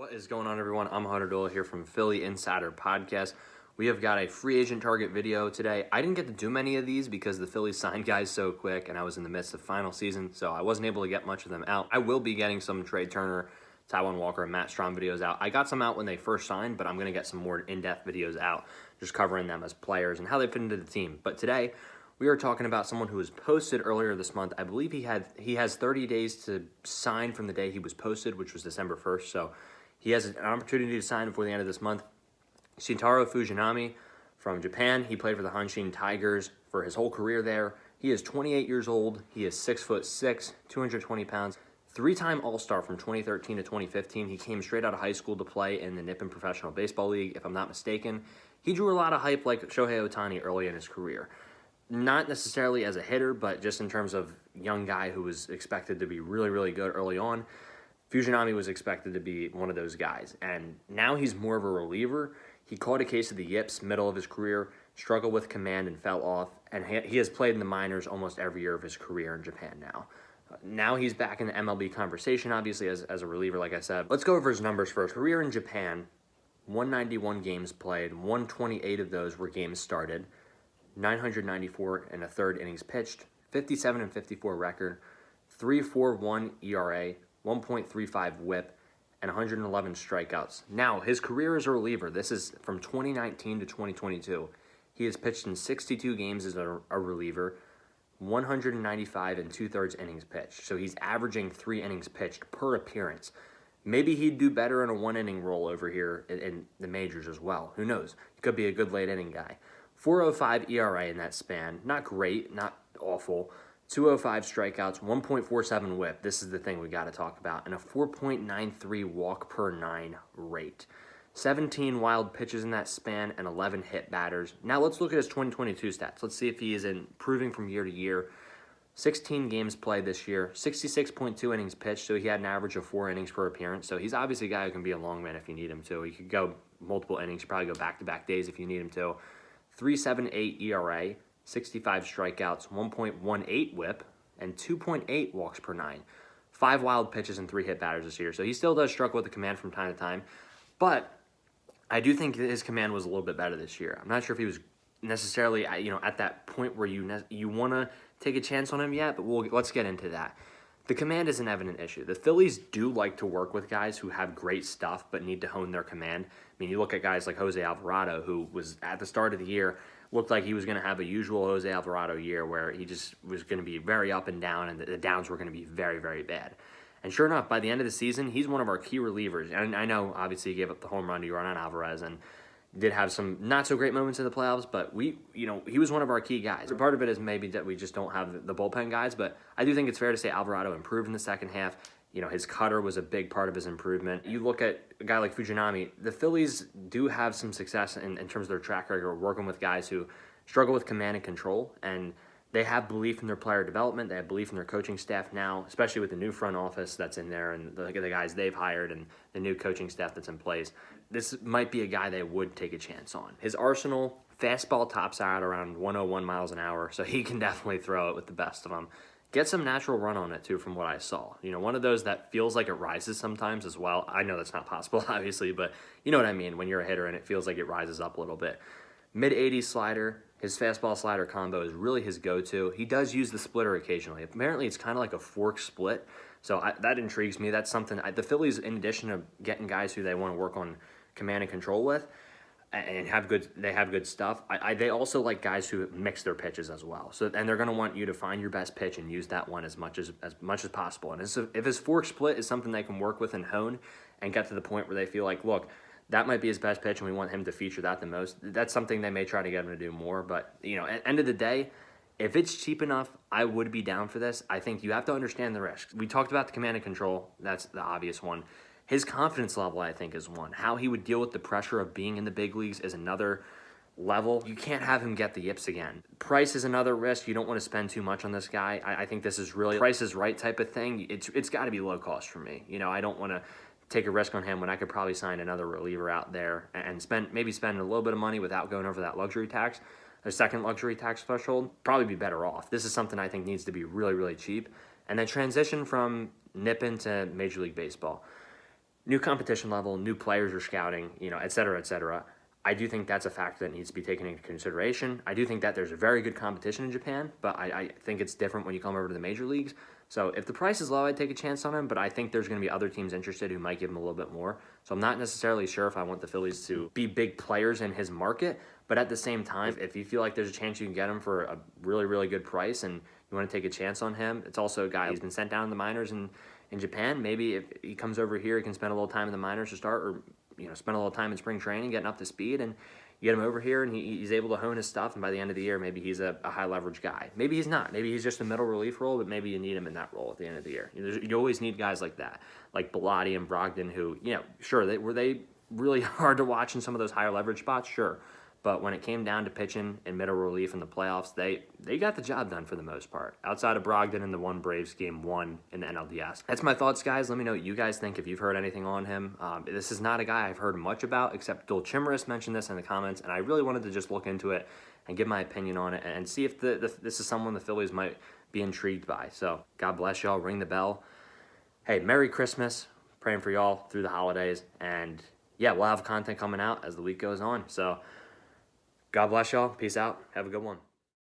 What is going on, everyone? I'm Hunter Dola here from Philly Insider Podcast. We have got a free agent target video today. I didn't get to do many of these because the Phillies signed guys so quick and I was in the midst of final season, so I wasn't able to get much of them out. I will be getting some Trey Turner, Taijuan Walker, and Matt Strahm videos out. I got some out when they first signed, but I'm going to get some more in-depth videos out, just covering them as players and how they fit into the team. But today, we are talking about someone who was posted earlier this month. I believe he has 30 days to sign from the day he was posted, which was December 1st, so he has an opportunity to sign before the end of this month. Shintaro Fujinami from Japan. He played for the Hanshin Tigers for his whole career there. He is 28 years old. He is 6'6", 220 pounds. Three-time All-Star from 2013 to 2015. He came straight out of high school to play in the Nippon Professional Baseball League, if I'm not mistaken. He drew a lot of hype like Shohei Ohtani early in his career. Not necessarily as a hitter, but just in terms of young guy who was expected to be really, really good early on. Fujinami was expected to be one of those guys, and now he's more of a reliever. He caught a case of the yips middle of his career, struggled with command and fell off, and he has played in the minors almost every year of his career in Japan now. Now he's back in the MLB conversation, obviously, as a reliever, like I said. Let's go over his numbers first. Career in Japan, 191 games played, 128 of those were games started, 994 and a third innings pitched, 57 and 54 record, 3.41 ERA, 1.35 whip, and 111 strikeouts. Now, his career as a reliever, this is from 2019 to 2022. He has pitched in 62 games as a reliever, 195 and two-thirds innings pitched. So he's averaging 3 innings pitched per appearance. Maybe he'd do better in a one-inning role over here in the majors as well. Who knows? He could be a good late-inning guy. 4.05 ERA in that span. Not great, not awful. 205 strikeouts, 1.47 whip. This is the thing we got to talk about. And a 4.93 walk per 9 rate. 17 wild pitches in that span and 11 hit batters. Now let's look at his 2022 stats. Let's see if he is improving from year to year. 16 games played this year, 66.2 innings pitched, so he had an average of 4 innings per appearance. So he's obviously a guy who can be a long man if you need him to. He could go multiple innings, probably go back-to-back days if you need him to. 3.78 ERA. 65 strikeouts, 1.18 whip, and 2.8 walks per 9. 5 wild pitches and 3 hit batters this year. So he still does struggle with the command from time to time. But I do think his command was a little bit better this year. I'm not sure if he was necessarily at that point where you want to take a chance on him yet, but let's get into that. The command is an evident issue. The Phillies do like to work with guys who have great stuff but need to hone their command. I mean, you look at guys like Jose Alvarado, who was at the start of the year, looked like he was going to have a usual Jose Alvarado year where he just was going to be very up and down, and the downs were going to be very, very bad. And sure enough, by the end of the season, he's one of our key relievers. And I know, obviously, he gave up the home run to Yordan Alvarez and did have some not-so-great moments in the playoffs, but he was one of our key guys. Part of it is maybe that we just don't have the bullpen guys, but I do think it's fair to say Alvarado improved in the second half. His cutter was a big part of his improvement. You look at a guy like Fujinami, the Phillies do have some success in terms of their track record working with guys who struggle with command and control, and they have belief in their player development. They have belief in their coaching staff now, especially with the new front office that's in there and the guys they've hired and the new coaching staff that's in place. This might be a guy they would take a chance on. His arsenal, fastball tops out around 101 miles an hour, so he can definitely throw it with the best of them. Get some natural run on it, too, from what I saw. One of those that feels like it rises sometimes as well. I know that's not possible, obviously, but you know what I mean when you're a hitter and it feels like it rises up a little bit. Mid-80s slider, his fastball-slider combo is really his go-to. He does use the splitter occasionally. Apparently, it's kind of like a fork split, so that intrigues me. That's something the Phillies, in addition to getting guys who they want to work on command and control with, and they have good stuff. They also like guys who mix their pitches as well. And they're going to want you to find your best pitch and use that one as much as possible. And if his fork split is something they can work with and hone and get to the point where they feel like, look, that might be his best pitch and we want him to feature that the most, that's something they may try to get him to do more. But, at the end of the day, if it's cheap enough, I would be down for this. I think you have to understand the risks. We talked about the command and control. That's the obvious one. His confidence level, I think, is one. How he would deal with the pressure of being in the big leagues is another level. You can't have him get the yips again. Price is another risk. You don't want to spend too much on this guy. I think this is really Price is Right type of thing. It's got to be low cost for me. I don't want to take a risk on him when I could probably sign another reliever out there and spend a little bit of money without going over that luxury tax. A second luxury tax threshold, probably be better off. This is something I think needs to be really, really cheap. And then transition from Nippon to Major League Baseball. new competition level, new players are scouting, et cetera, et cetera. I do think that's a factor that needs to be taken into consideration. I do think that there's a very good competition in Japan, but I think it's different when you come over to the major leagues. So if the price is low, I'd take a chance on him, but I think there's going to be other teams interested who might give him a little bit more. So I'm not necessarily sure if I want the Phillies to be big players in his market, but at the same time, if you feel like there's a chance you can get him for a really, really good price and you want to take a chance on him, it's also a guy who's been sent down to the minors in Japan. Maybe if he comes over here, he can spend a little time in the minors to start, or spend a little time in spring training getting up to speed, and you get him over here and he's able to hone his stuff, and by the end of the year, maybe he's a high leverage guy. Maybe he's not. Maybe he's just a middle relief role, but maybe you need him in that role at the end of the year. You always need guys like that, like Bellotti and Brogdon, who, sure, were they really hard to watch in some of those higher leverage spots? Sure. But when it came down to pitching and middle relief in the playoffs, they got the job done for the most part. Outside of Brogdon and the one Braves game won in the NLDS. That's my thoughts, guys. Let me know what you guys think if you've heard anything on him. This is not a guy I've heard much about, except Dul Chimeris mentioned this in the comments, and I really wanted to just look into it and give my opinion on it and see if this is someone the Phillies might be intrigued by. So God bless y'all. Ring the bell. Hey, Merry Christmas. Praying for y'all through the holidays. And yeah, we'll have content coming out as the week goes on. So God bless y'all. Peace out. Have a good one.